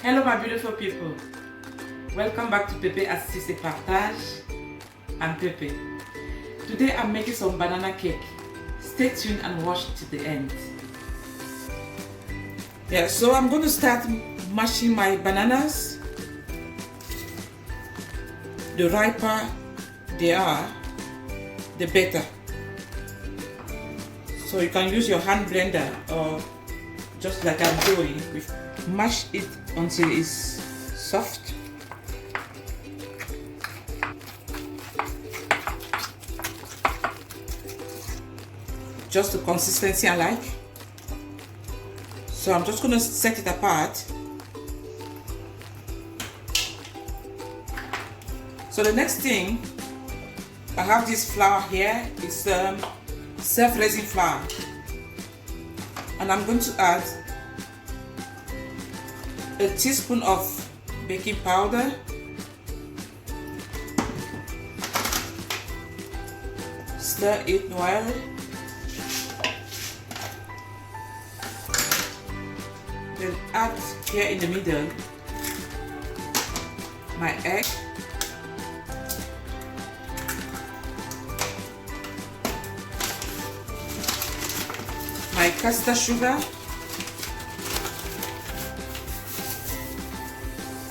Hello my beautiful people, welcome back to Pepe Assist et Partage and Pepe. Today I'm making some banana cake. Stay tuned and watch to the end. Yeah, so I'm going to start mashing my bananas. The riper they are, the better. So you can use your hand blender or just like I'm doing, mash it until it's soft. Just the consistency I like. So I'm just going to set it apart. So the next thing, I have this flour here. It's self-raising flour, and I'm going to add a teaspoon of baking powder, stir it well, then add here in the middle my egg, my caster sugar.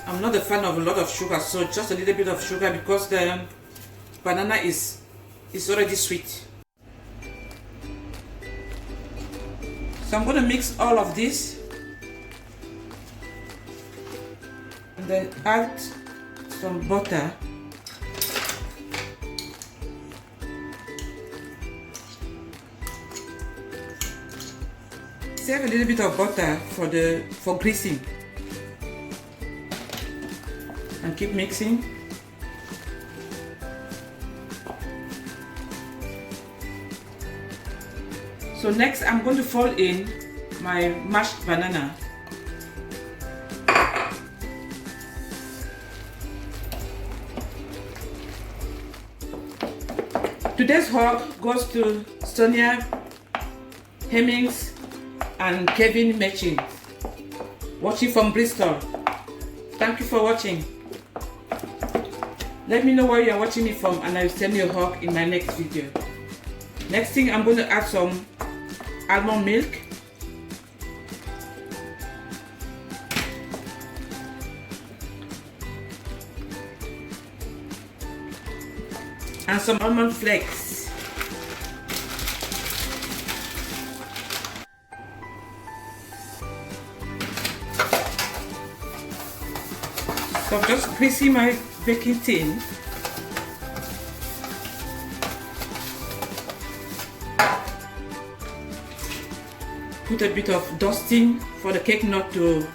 I'm not a fan of a lot of sugar, so just a little bit of sugar because the banana is already sweet. So I'm going to mix all of this and then add some butter. Save a little bit of butter for greasing. And keep mixing. So next I'm going to fold in my mashed banana. Today's hug goes to Sonia Hemmings and Kevin Mechin, watching from Bristol. Thank you for watching. Let me know where you are watching me from and I will send you a hug in my next video. Next thing, I'm going to add some almond milk. And some almond flakes. So I'm just greasing my baking tin. Put a bit of dusting for the cake not to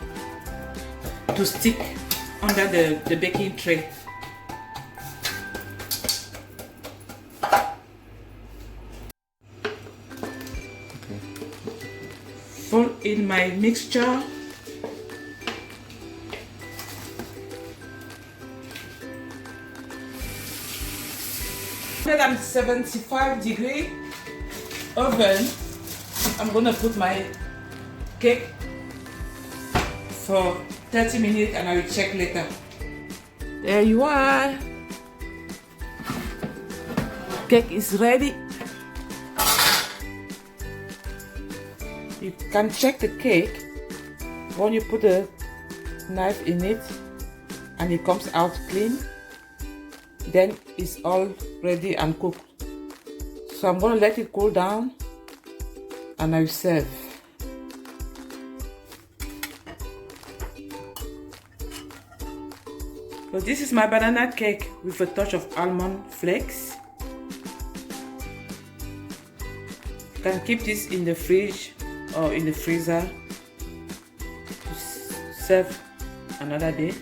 stick under the baking tray. Fold in my mixture. 175-degree oven. I'm gonna put my cake for 30 minutes and I will check later. There you are. Cake is ready. You can check the cake when you put a knife in it and it comes out clean. Then it's all ready and cooked. So I'm going to let it cool down and I will serve. So this is my banana cake with a touch of almond flakes. You can keep this in the fridge or in the freezer to serve another day.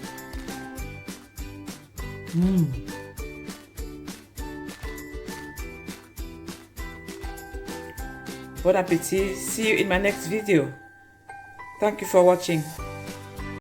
Bon appétit. See you in my next video. Thank you for watching.